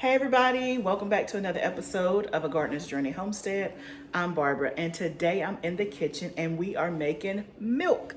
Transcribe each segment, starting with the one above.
Hey everybody, welcome back to another episode of A Gardener's Journey Homestead. I'm Barbara and today I'm in the kitchen and we are making milk.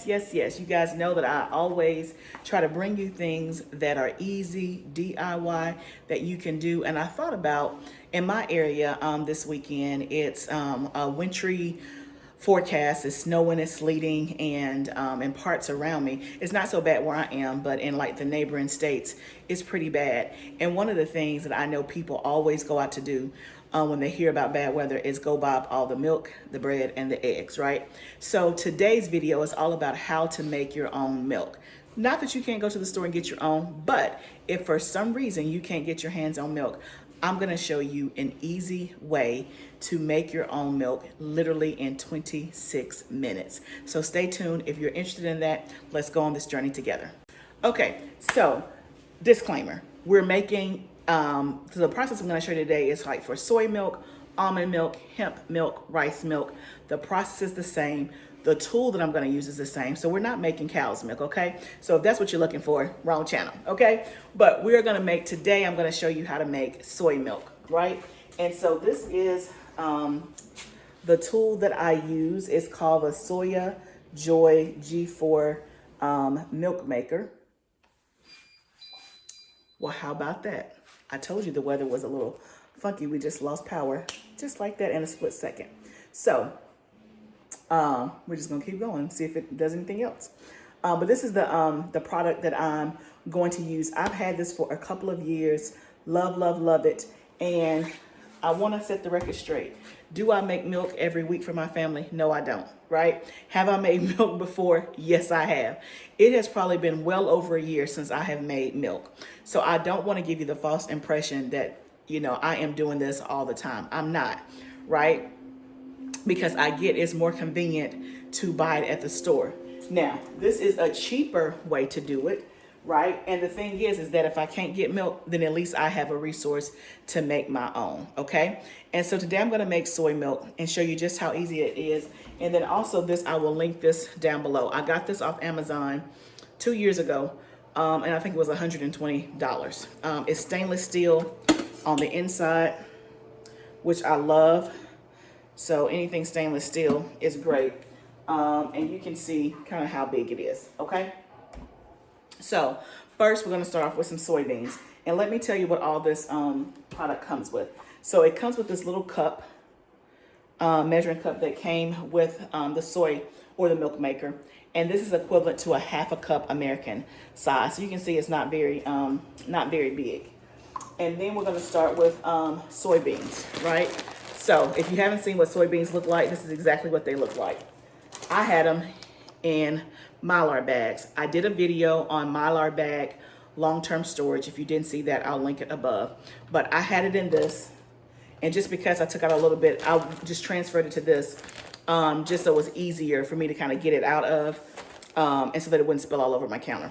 Yes. You guys know that I always try to bring you things that are easy, DIY, that you can do. And I thought about in my area this weekend, it's a wintry forecast. It's snowing, it's sleeting, and in parts around me. It's not so bad where I am, but in like the neighboring states, it's pretty bad. And one of the things that I know people always go out to do when they hear about bad weather is go buy up all the milk, the bread, and the eggs, right? So today's video is all about how to make your own milk. Not that you can't go to the store and get your own, but if for some reason you can't get your hands on milk, I'm gonna show you an easy way to make your own milk literally in 26 minutes. So stay tuned. If you're interested in that, let's go on this journey together. Okay, so disclaimer, we're making, so the process I'm gonna show you today is like for soy milk, almond milk, hemp milk, rice milk. The process is the same. The tool that I'm gonna use is the same. So we're not making cow's milk, okay? So if that's what you're looking for, wrong channel, okay? But we're gonna make, today I'm gonna show you how to make soy milk, right? And so this is the tool that I use. It's called the Soya Joy G4 milk maker. Well, how about that? I told you the weather was a little funky. We just lost power just like that in a split second. So we're just gonna keep going, see if it does anything else. But this is the product that I'm going to use. I've had this for a couple of years. Love it. And I wanna set the record straight. Do I make milk every week for my family? No, I don't, right? Have I made milk before? Yes, I have. It has probably been well over a year since I have made milk. So I don't wanna give you the false impression that, you know, I am doing this all the time. I'm not, right? Because I get it's more convenient to buy it at the store. Now, this is a cheaper way to do it, right? And the thing is that if I can't get milk, then at least I have a resource to make my own, okay? And so today I'm gonna make soy milk and show you just how easy it is. And then also this, I will link this down below. I got this off Amazon 2 years ago, and I think it was $120. It's stainless steel on the inside, which I love. So anything stainless steel is great. And you can see kind of how big it is, okay? So first we're gonna start off with some soybeans. And let me tell you what all this product comes with. So it comes with this little cup, measuring cup that came with the soy or the milk maker. And this is equivalent to a half a cup American size. So you can see it's not very big. And then we're gonna start with soybeans, right? So if you haven't seen what soybeans look like, this is exactly what they look like. I had them in Mylar bags. I did a video on Mylar bag long-term storage. If you didn't see that, I'll link it above. But I had it in this, and just because I took out a little bit, I just transferred it to this, just so it was easier for me to kind of get it out of, and so that it wouldn't spill all over my counter.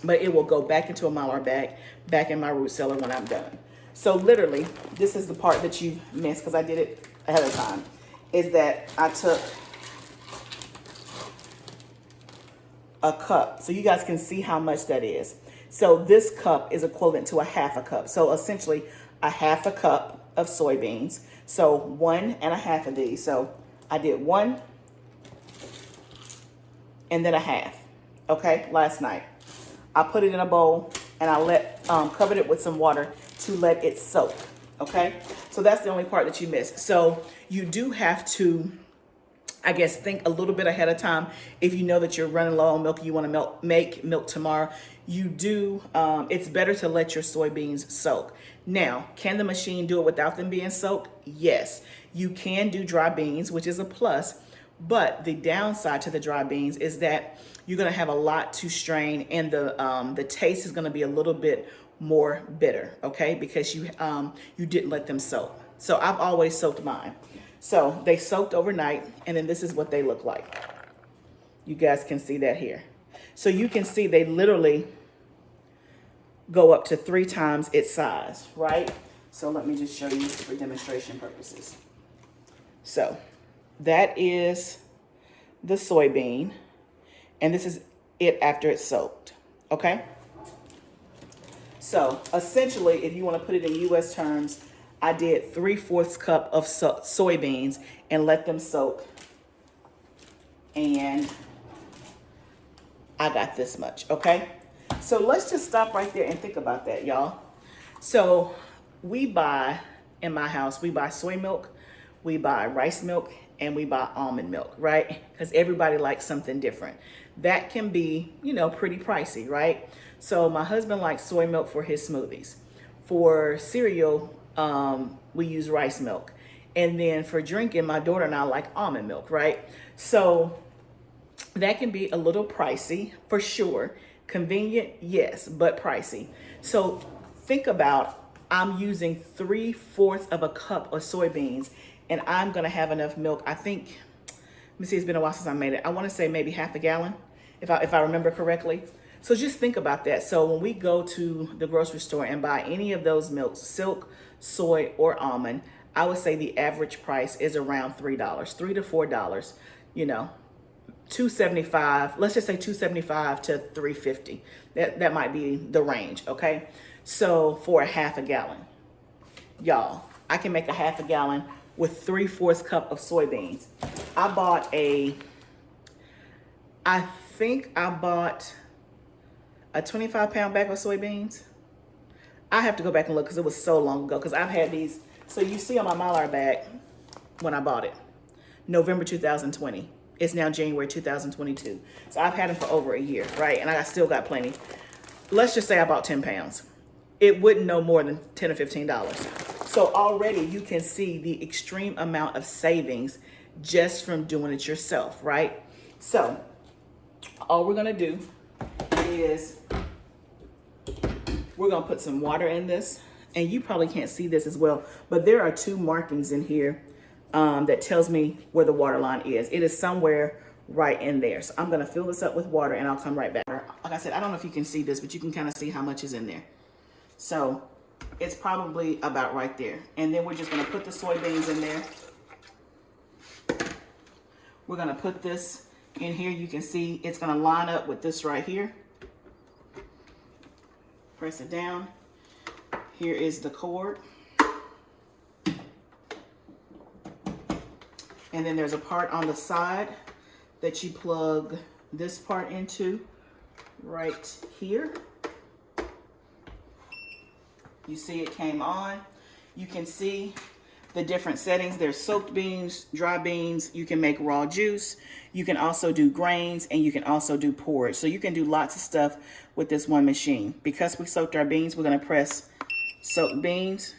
But it will go back into a Mylar bag, back in my root cellar when I'm done. So literally, this is the part that you missed because I did it ahead of time, is that I took a cup. So you guys can see how much that is. So this cup is equivalent to a half a cup. So essentially a half a cup of soybeans. So 1.5 of these. So I did 1 and then a half, okay, last night. I put it in a bowl and I covered it with some water to let it soak, okay? So that's the only part that you missed. So you do have to, I guess, think a little bit ahead of time. If you know that you're running low on milk and you wanna make milk tomorrow, you do, it's better to let your soybeans soak. Now, can the machine do it without them being soaked? Yes. You can do dry beans, which is a plus, but the downside to the dry beans is that you're gonna have a lot to strain and the taste is gonna be a little bit more bitter, okay? Because you didn't let them soak. So I've always soaked mine. So they soaked overnight, and then this is what they look like. You guys can see that here. So you can see they literally go up to 3 times its size, right? So let me just show you for demonstration purposes. So that is the soybean, and this is it after it's soaked, okay? So essentially, if you want to put it in US terms, I did 3/4 cup of soybeans and let them soak, and I got this much, okay? So let's just stop right there and think about that, y'all. So we buy, in my house, we buy soy milk, we buy rice milk, and we buy almond milk, right? Because everybody likes something different. That can be, you know, pretty pricey, right? So my husband likes soy milk for his smoothies. For cereal, we use rice milk. And then for drinking, my daughter and I like almond milk, right? So that can be a little pricey for sure. Convenient, yes, but pricey. So think about, I'm using 3/4 of a cup of soybeans, and I'm gonna have enough milk. I think, let me see, it's been a while since I made it. I wanna say maybe half a gallon, if I remember correctly. So just think about that. So when we go to the grocery store and buy any of those milks, silk, soy, or almond, I would say the average price is around $3, $3 to $4, you know. $2.75, let's just say $2.75 to $3.50. That might be the range, okay? So for a half a gallon, y'all, I can make a half a gallon with 3/4 cup of soybeans. I think I bought a 25-pound bag of soybeans. I have to go back and look because it was so long ago, because I've had these. So you see on my Mylar bag when I bought it, November 2020. It's now January 2022. So I've had them for over a year, right? And I still got plenty. Let's just say I bought 10 pounds. It wouldn't no more than $10 or $15. So already you can see the extreme amount of savings just from doing it yourself, right? So all we're gonna do is we're gonna put some water in this, and you probably can't see this as well, but there are 2 markings in here that tells me where the water line is. It is somewhere right in there. So I'm gonna fill this up with water and I'll come right back. Like I said, I don't know if you can see this, but you can kind of see how much is in there. So it's probably about right there. And then we're just gonna put the soybeans in there. We're gonna put this in here. You can see it's gonna line up with this right here. Press it down. Here is the cord. And then there's a part on the side that you plug this part into right here. You see it came on. You can see the different settings. There's soaked beans, dry beans. You can make raw juice. You can also do grains, and you can also do porridge. So you can do lots of stuff with this one machine. Because we soaked our beans, we're gonna press soaked beans,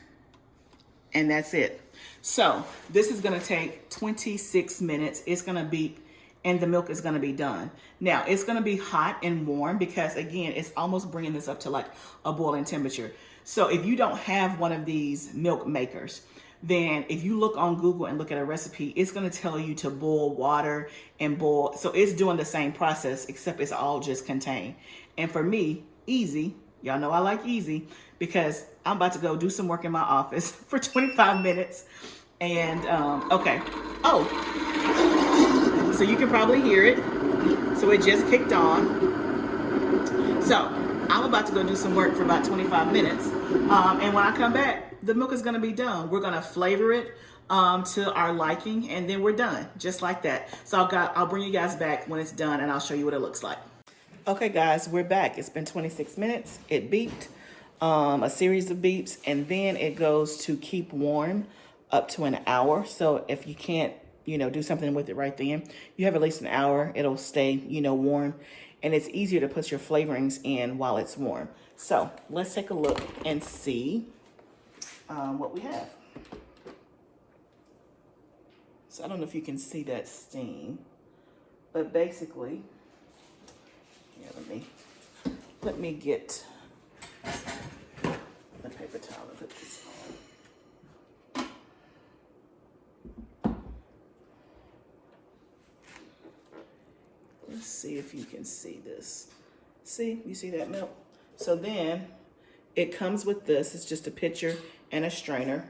and that's it. So this is gonna take 26 minutes. It's gonna beep, and the milk is gonna be done. Now it's gonna be hot and warm because again, it's almost bringing this up to like a boiling temperature. So if you don't have one of these milk makers, then if you look on Google and look at a recipe, it's gonna tell you to boil water and boil. So it's doing the same process, except it's all just contained. And for me, easy, y'all know I like easy, because I'm about to go do some work in my office for 25 minutes. And, okay. Oh, so you can probably hear it. So it just kicked on. So I'm about to go do some work for about 25 minutes. And when I come back, the milk is gonna be done. We're gonna flavor it to our liking, and then we're done, just like that. So I'll bring you guys back when it's done, and I'll show you what it looks like. Okay guys, we're back. It's been 26 minutes. It beeped, a series of beeps, and then it goes to keep warm up to an hour. So if you can't, you know, do something with it right then, you have at least an hour. It'll stay, you know, warm, and it's easier to put your flavorings in while it's warm. So let's take a look and see what we have. So I don't know if you can see that steam, but basically, yeah, let me get the paper towel and put this on. let's see if you can see this. See, you see that milk? So then it comes with this. It's just a pitcher and a strainer.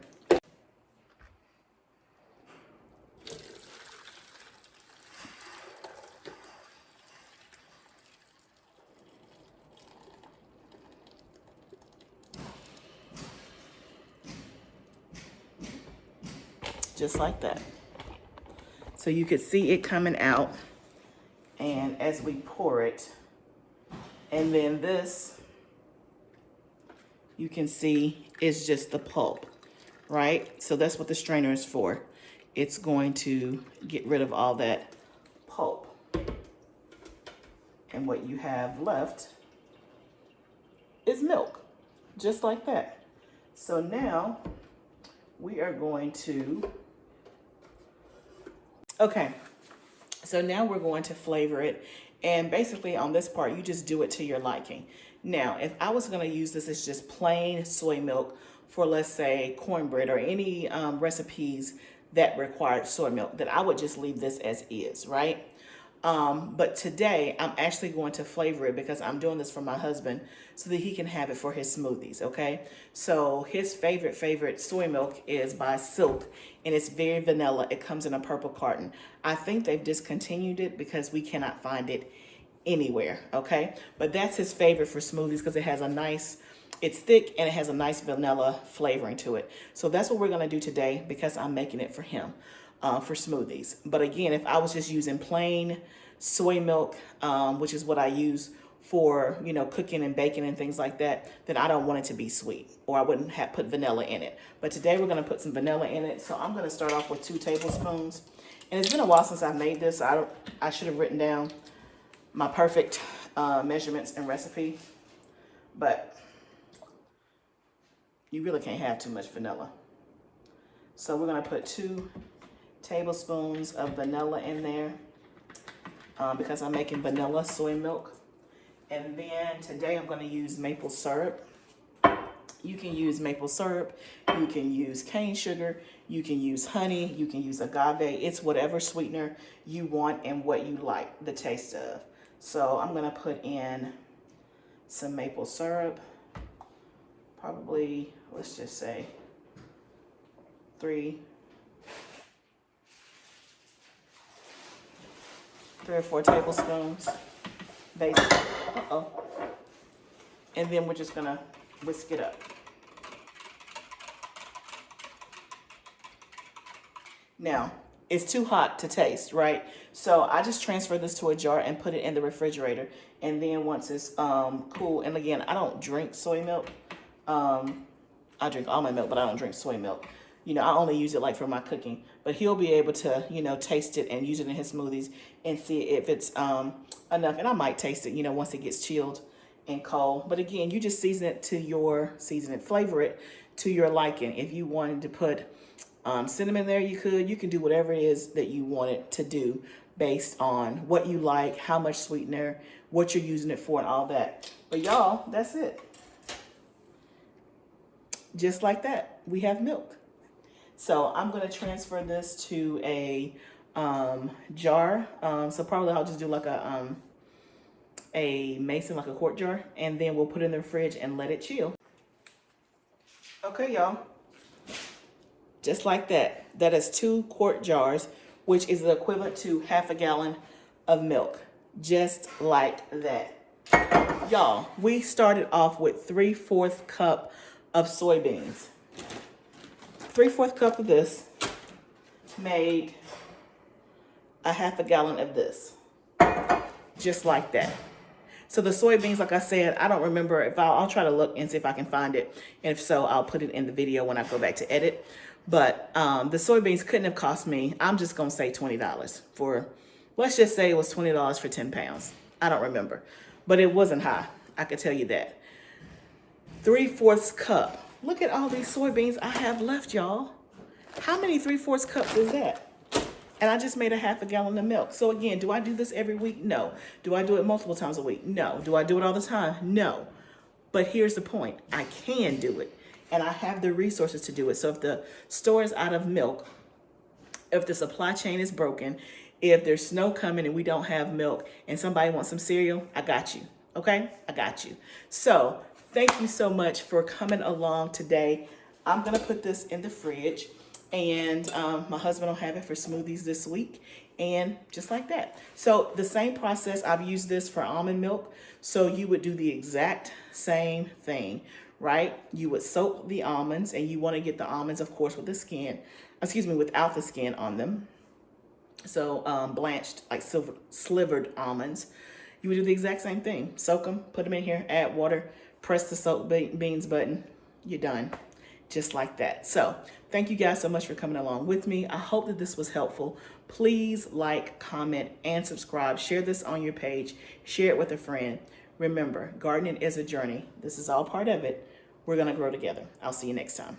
Just like that. So you could see it coming out, and as we pour it, and then this, you can see is just the pulp, right? So that's what the strainer is for. It's going to get rid of all that pulp. And what you have left is milk, just like that. So now we are going to, okay, so now we're going to flavor it. And basically on this part, you just do it to your liking. Now, if I was gonna use this as just plain soy milk for, let's say, cornbread or any recipes that require soy milk, then I would just leave this as is, right? But today I'm actually going to flavor it because I'm doing this for my husband so that he can have it for his smoothies, okay? So his favorite soy milk is by Silk, and it's very vanilla. It comes in a purple carton. I think they've discontinued it because we cannot find it anywhere, okay? But that's his favorite for smoothies because it has a nice, it's thick and it has a nice vanilla flavoring to it. So that's what we're gonna do today because I'm making it for him. For smoothies. But again, if I was just using plain soy milk, which is what I use for, you know, cooking and baking and things like that, then I don't want it to be sweet, or I wouldn't have put vanilla in it. But today we're gonna put some vanilla in it. So I'm gonna start off with 2 tablespoons. And it's been a while since I made this. So I should have written down my perfect measurements and recipe, but you really can't have too much vanilla. So we're gonna put 2 tablespoons of vanilla in there because I'm making vanilla soy milk. And then today I'm going to use maple syrup. You can use maple syrup, you can use cane sugar, you can use honey, you can use agave. It's whatever sweetener you want and what you like the taste of. So I'm going to put in some maple syrup, probably, let's just say 3 or 4 tablespoons, basically. And then we're just gonna whisk it up. Now, it's too hot to taste, right? So I just transfer this to a jar and put it in the refrigerator. And then once it's cool, and again, I don't drink soy milk. I drink almond milk, but I don't drink soy milk. You know, I only use it like for my cooking, but he'll be able to, you know, taste it and use it in his smoothies and see if it's enough. And I might taste it, you know, once it gets chilled and cold. But again, you just flavor it to your liking. If you wanted to put cinnamon there, you can do whatever it is that you want it to do based on what you like, how much sweetener, what you're using it for, and all that. But y'all, that's it. Just like that, we have milk. So I'm going to transfer this to a jar. So probably I'll just do like a mason, like a quart jar, and then we'll put it in the fridge and let it chill. Okay, y'all. Just like that. That is 2 quart jars, which is the equivalent to ½ gallon of milk. Just like that. Y'all, we started off with 3/4 cup of soybeans. 3/4 cup of this made a ½ gallon of this, just like that. So the soybeans, like I said, I don't remember if I'll try to look and see if I can find it. And if so, I'll put it in the video when I go back to edit. But the soybeans couldn't have cost me, I'm just gonna say $20 for, let's just say it was $20 for 10 pounds. I don't remember, but it wasn't high. I could tell you that. 3/4 cup. Look at all these soybeans I have left, y'all. How many 3/4 cups is that? And I just made a ½ gallon of milk. So again, do I do this every week? No. Do I do it multiple times a week? No. Do I do it all the time? No. But here's the point. I can do it. And I have the resources to do it. So if the store is out of milk, if the supply chain is broken, If there's snow coming and we don't have milk and somebody wants some cereal, I got you. Okay, I got you. So thank you so much for coming along today. I'm gonna put this in the fridge, and my husband will have it for smoothies this week, and just like that. So the same process, I've used this for almond milk. So you would do the exact same thing, right? You would soak the almonds, and you want to get the almonds, of course, with the skin, without the skin on them. So blanched, like slivered almonds. You would do the exact same thing. Soak them, put them in here, add water, press the soak beans button. You're done. Just like that. So thank you guys so much for coming along with me. I hope that this was helpful. Please like, comment, and subscribe. Share this on your page. Share it with a friend. Remember, gardening is a journey. This is all part of it. We're going to grow together. I'll see you next time.